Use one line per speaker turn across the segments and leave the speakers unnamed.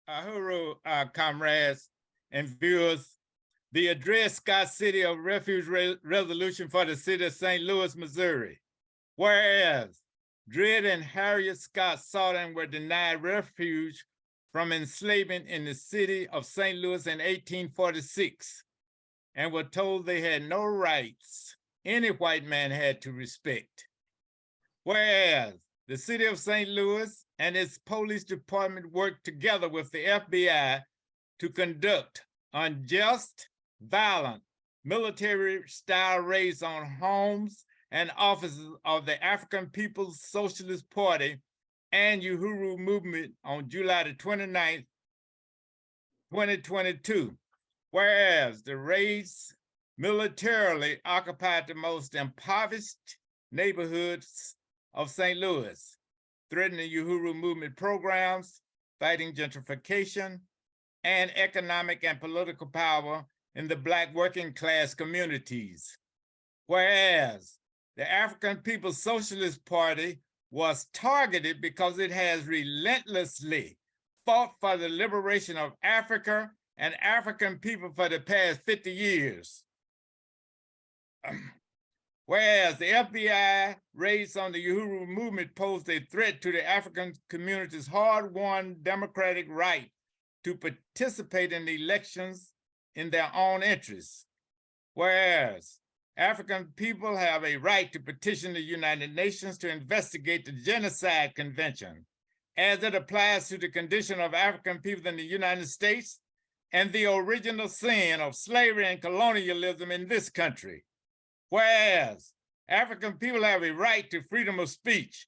Uhuru, comrades and viewers, the Dred Scott City of Refuge resolution for the city of St. Louis, Missouri. Whereas Dred and Harriet Scott sought and were denied refuge from enslavement in the city of St. Louis in 1846 and were told they had no rights any white man had to respect. Whereas the city of St. Louis and its police department worked together with the FBI to conduct unjust, violent, military-style raids on homes and offices of the African People's Socialist Party and Uhuru movement on July the 29th, 2022. Whereas the raids militarily occupied the most impoverished neighborhoods of St. Louis, threatening Uhuru movement programs, fighting gentrification, and economic and political power in the Black working class communities. Whereas the African People's Socialist Party was targeted because it has relentlessly fought for the liberation of Africa and African people for the past 50 years. Whereas the FBI raids on the Uhuru movement posed a threat to the African community's hard-won democratic right to participate in the elections in their own interests. Whereas African people have a right to petition the United Nations to investigate the Genocide Convention as it applies to the condition of African people in the United States and the original sin of slavery and colonialism in this country. Whereas African people have a right to freedom of speech,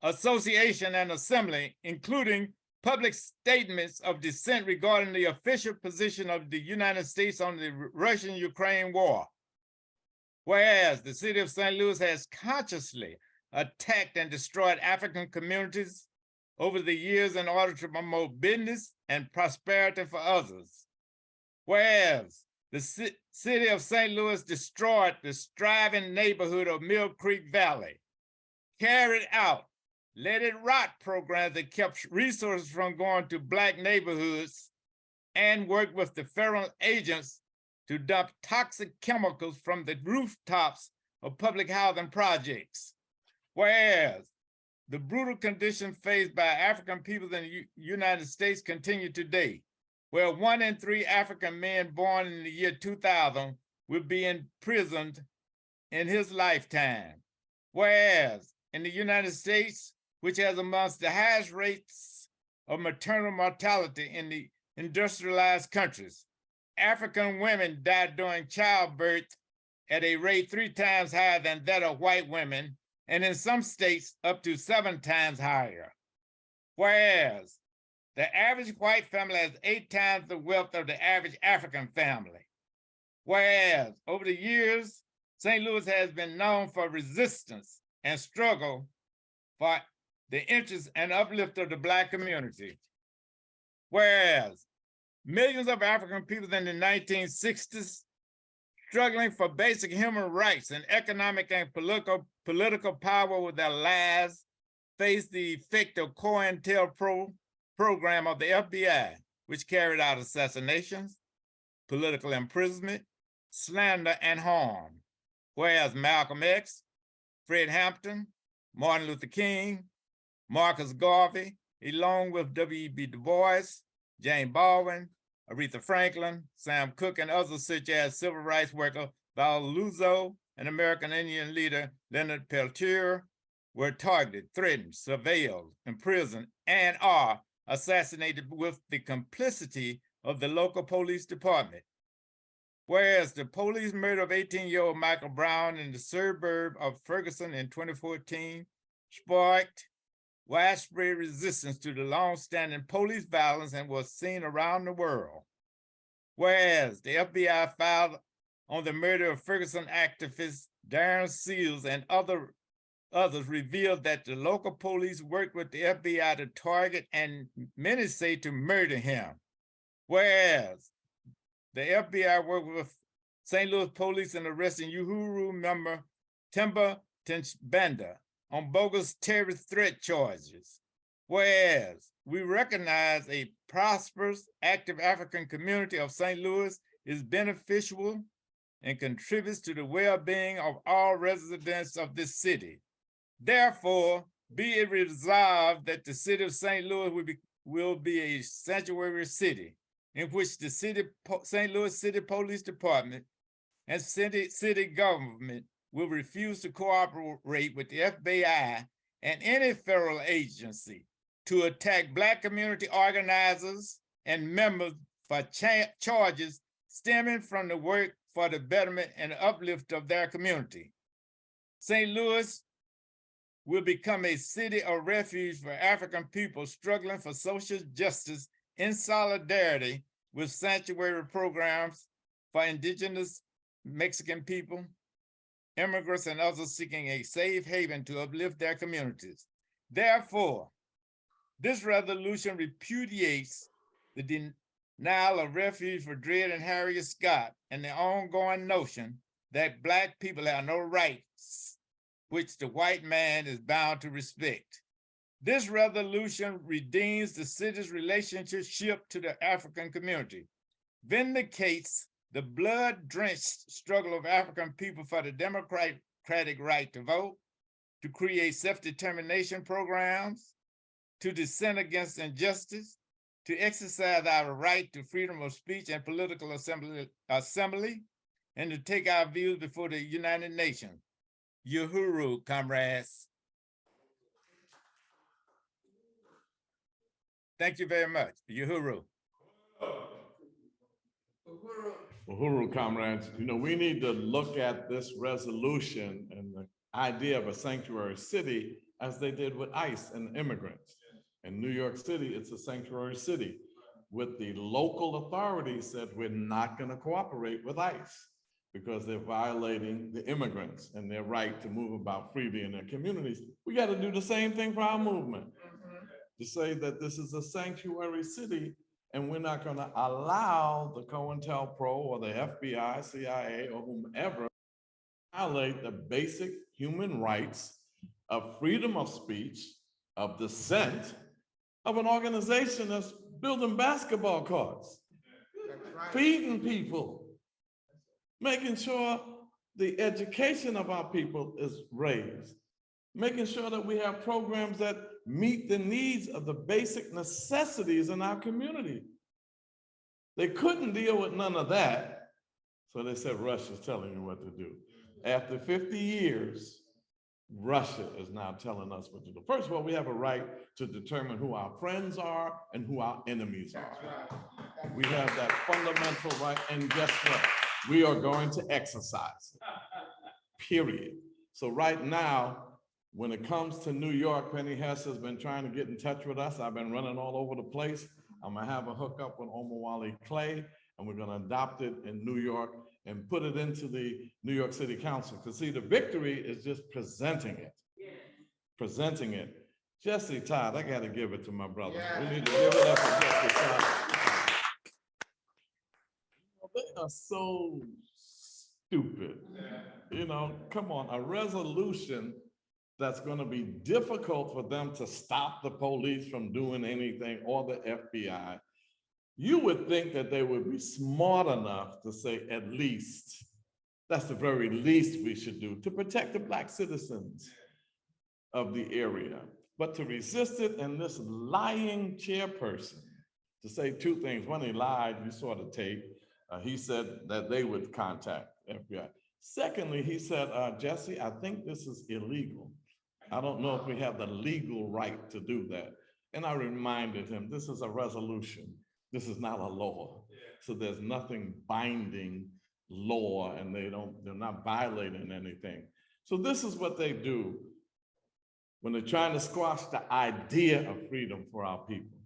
association, and assembly, including public statements of dissent regarding the official position of the United States on the Russian-Ukraine war. Whereas the city of St. Louis has consciously attacked and destroyed African communities over the years in order to promote business and prosperity for others. Whereas the city of St. Louis destroyed the striving neighborhood of Mill Creek Valley, carried out Let It Rot programs that kept resources from going to Black neighborhoods, and worked with the federal agents to dump toxic chemicals from the rooftops of public housing projects. Whereas the brutal conditions faced by African people in the United States continue today, where 1 in 3 African men born in the year 2000 will be imprisoned in his lifetime. Whereas in the United States, which has amongst the highest rates of maternal mortality in the industrialized countries, African women die during childbirth at a rate 3 times higher than that of white women, and in some states up to 7 times higher. Whereas the average white family has 8 times the wealth of the average African family. Whereas over the years, St. Louis has been known for resistance and struggle for the interest and uplift of the Black community. Whereas millions of African people in the 1960s, struggling for basic human rights and economic and political power with their lives, faced the effective COINTELPRO program of the FBI, which carried out assassinations, political imprisonment, slander, and harm. Whereas Malcolm X, Fred Hampton, Martin Luther King, Marcus Garvey, along with W.E.B. Du Bois, James Baldwin, Aretha Franklin, Sam Cooke, and others such as civil rights worker Val Luzo and American Indian leader Leonard Peltier, were targeted, threatened, surveilled, imprisoned, and are assassinated with the complicity of the local police department. Whereas the police murder of 18-year-old Michael Brown in the suburb of Ferguson in 2014 sparked widespread resistance to the long-standing police violence and was seen around the world. Whereas the FBI filed on the murder of Ferguson activist Darren Seals and others revealed that the local police worked with the FBI to target and many say to murder him. Whereas the FBI worked with St. Louis police in arresting Uhuru member Timba Tinchbanda on bogus terrorist threat charges. Whereas we recognize a prosperous, active African community of St. Louis is beneficial and contributes to the well-being of all residents of this city. Therefore, be it resolved that the city of St. Louis will be a sanctuary city in which the St. Louis City Police Department and city government will refuse to cooperate with the FBI and any federal agency to attack Black community organizers and members for charges stemming from the work for the betterment and uplift of their community. St. Louis will become a city of refuge for African people struggling for social justice in solidarity with sanctuary programs for indigenous Mexican people, immigrants, and others seeking a safe haven to uplift their communities. Therefore, this resolution repudiates the denial of refuge for Dred and Harriet Scott and the ongoing notion that Black people have no rights which the white man is bound to respect. This resolution redeems the city's relationship to the African community, vindicates the blood-drenched struggle of African people for the democratic right to vote, to create self-determination programs, to dissent against injustice, to exercise our right to freedom of speech and political assembly, and to take our views before the United Nations. Uhuru, comrades. Thank you very much. Uhuru.
Uhuru, comrades. You know, we need to look at this resolution and the idea of a sanctuary city as they did with ICE and immigrants. In New York City, it's a sanctuary city. With the local authorities said we're not going to cooperate with ICE because they're violating the immigrants and their right to move about freely in their communities. We got to do the same thing for our movement. To say that this is a sanctuary city and we're not going to allow the COINTELPRO or the FBI, CIA, or whomever violate the basic human rights of freedom of speech, of dissent, of an organization that's building basketball courts, right, feeding people, making sure the education of our people is raised, making sure that we have programs that meet the needs of the basic necessities in our community. They couldn't deal with none of that, so they said Russia's telling you what to do. After 50 years, Russia is now telling us what to do. First of all, we have a right to determine who our friends are and who our enemies are. We have that fundamental right, and guess what? We are going to exercise it, period. So right now, when it comes to New York, Penny Hess has been trying to get in touch with us. I've been running all over the place. I'm gonna have a hookup with Omali Clay, and we're gonna adopt it in New York and put it into the New York City Council. Because see, the victory is just presenting it. Yeah. Presenting it. Jesse Todd, I gotta give it to my brother. Yeah. We need to give it up for Jesse Todd. They are so stupid. Yeah. You know, come on, a resolution that's gonna be difficult for them to stop the police from doing anything or the FBI. You would think that they would be smart enough to say, at least, that's the very least we should do to protect the Black citizens of the area. But to resist it, and this lying chairperson to say two things. One, he lied, you saw the tape. He said that they would contact FBI. Secondly, he said, Jesse, I think this is illegal. I don't know if we have the legal right to do that. And I reminded him, this is a resolution. This is not a law. So there's nothing binding law, and they're not violating anything. So this is what they do when they're trying to squash the idea of freedom for our people.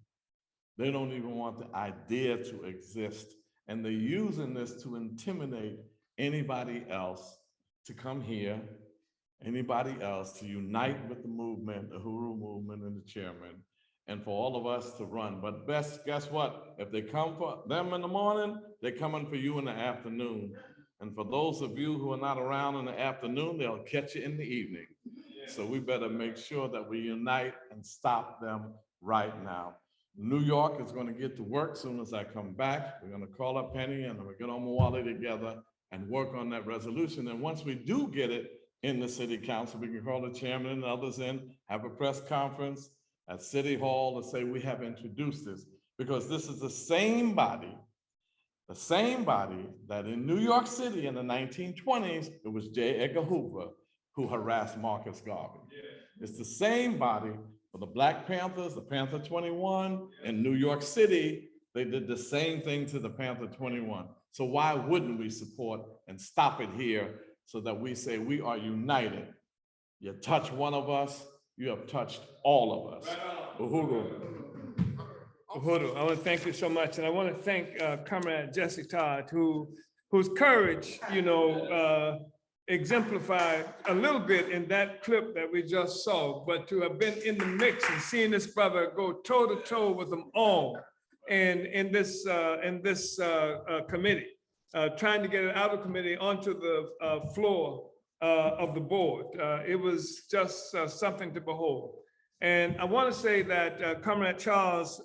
They don't even want the idea to exist. And they're using this to intimidate anybody else to come here, anybody else to unite with the movement, the Uhuru movement and the chairman, and for all of us to run. But best, guess what? If they come for them in the morning, they're coming for you in the afternoon. And for those of you who are not around in the afternoon, they'll catch you in the evening. So we better make sure that we unite and stop them right now. New York is going to get to work as soon as I come back. We're going to call up Penny and we're going to Omali together and work on that resolution. And once we do get it in the city council, we can call the chairman and others in, have a press conference at City Hall and say, we have introduced this, because this is the same body that in New York City in the 1920s, it was J. Edgar Hoover who harassed Marcus Garvey. It's the same body for the Black Panthers, the Panther 21, in New York City. They did the same thing to the Panther 21. So why wouldn't we support and stop it here so that we say we are united? You touch one of us, you have touched all of us. Uhuru.
Uhuru, I want to thank you so much. And I want to thank Comrade Jesse Todd, whose courage, exemplified a little bit in that clip that we just saw, but to have been in the mix and seeing this brother go toe to toe with them all and in this committee, trying to get it out of committee onto the floor of the board. It was just something to behold. And I want to say that Comrade Charles'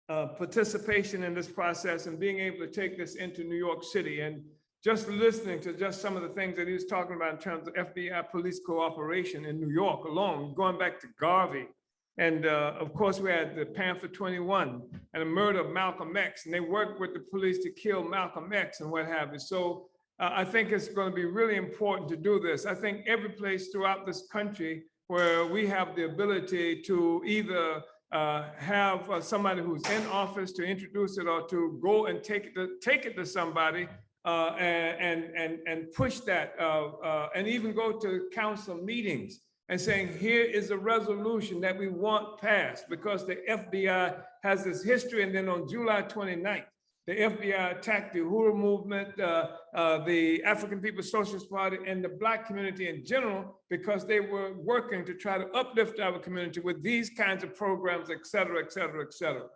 participation in this process and being able to take this into New York City, and just listening to just some of the things that he was talking about in terms of FBI police cooperation in New York alone, going back to Garvey. And of course, we had the Panther 21 and the murder of Malcolm X, and they worked with the police to kill Malcolm X and what have you. So I think it's going to be really important to do this. I think every place throughout this country where we have the ability to either have somebody who's in office to introduce it, or to go and take it to somebody and push that, and even go to council meetings and saying, here is a resolution that we want passed, because the FBI has this history. And then on July 29th, the FBI attacked the Uhuru movement, the African People's Socialist Party, and the Black community in general, because they were working to try to uplift our community with these kinds of programs, et cetera, et cetera, et cetera.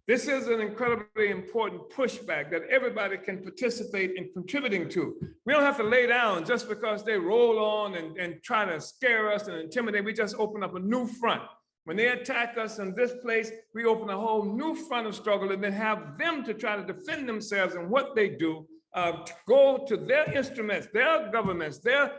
This is an incredibly important pushback that everybody can participate in contributing to. We don't have to lay down just because they roll on and try to scare us and intimidate. We just open up a new front. When they attack us in this place, we open a whole new front of struggle, and then have them to try to defend themselves and what they do, to go to their instruments, their governments, their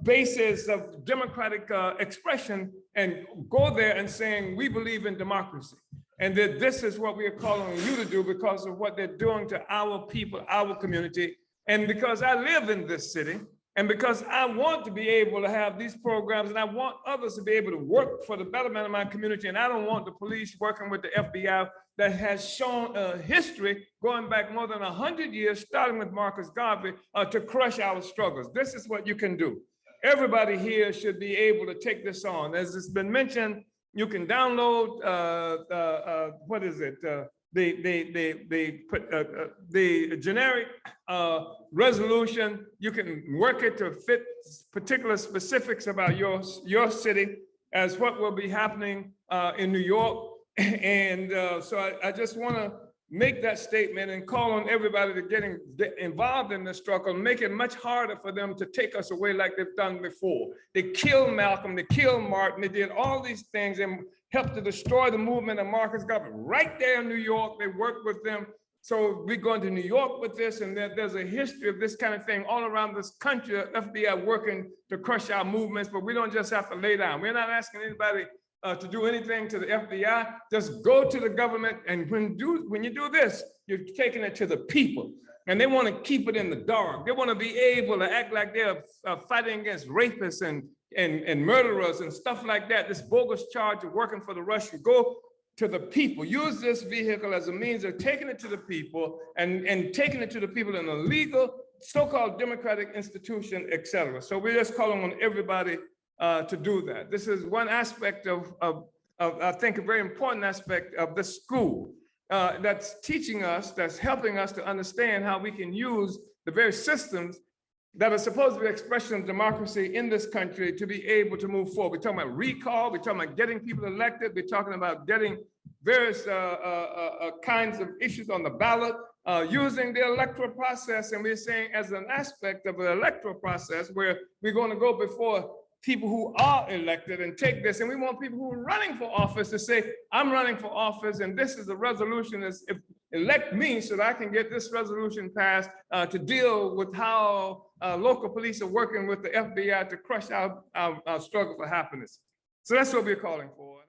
bases of democratic expression, and go there and saying, we believe in democracy. And that this is what we are calling you to do because of what they're doing to our people, our community. And because I live in this city, and because I want to be able to have these programs, and I want others to be able to work for the betterment of my community, and I don't want the police working with the FBI that has shown a history going back more than 100 years, starting with Marcus Garvey, to crush our struggles. This is what you can do. Everybody here should be able to take this on. As it's been mentioned, you can download, what is it? The generic resolution. You can work it to fit particular specifics about your city, as what will be happening in New York. And so I just want to make that statement and call on everybody to get involved in this struggle, make it much harder for them to take us away like they've done before. They killed Malcolm, they killed Martin, they did all these things and helped to destroy the movement of Marcus Garvey. Right there in New York, they worked with them. So we're going to New York with this, and there's a history of this kind of thing all around this country, FBI working to crush our movements, but we don't just have to lay down. We're not asking anybody to do anything to the FBI. Just go to the government, and when you do this, you're taking it to the people, and they want to keep it in the dark. They want to be able to act like they're fighting against rapists and murderers and stuff like that. This bogus charge of working for the Russians. Go to the people. Use this vehicle as a means of taking it to the people, and taking it to the people in a legal, so-called democratic institution, et cetera. So we're just calling on everybody to do that. This is one aspect of I think a very important aspect of the school that's teaching us, that's helping us to understand how we can use the very systems that are supposed to be expression of democracy in this country to be able to move forward. We're talking about recall, we're talking about getting people elected, we're talking about getting various kinds of issues on the ballot, using the electoral process. And we're saying as an aspect of the electoral process where we're going to go before people who are elected and take this, and we want people who are running for office to say, I'm running for office, and this is the resolution, is if elect me so that I can get this resolution passed to deal with how local police are working with the FBI to crush our struggle for happiness. So that's what we're calling for.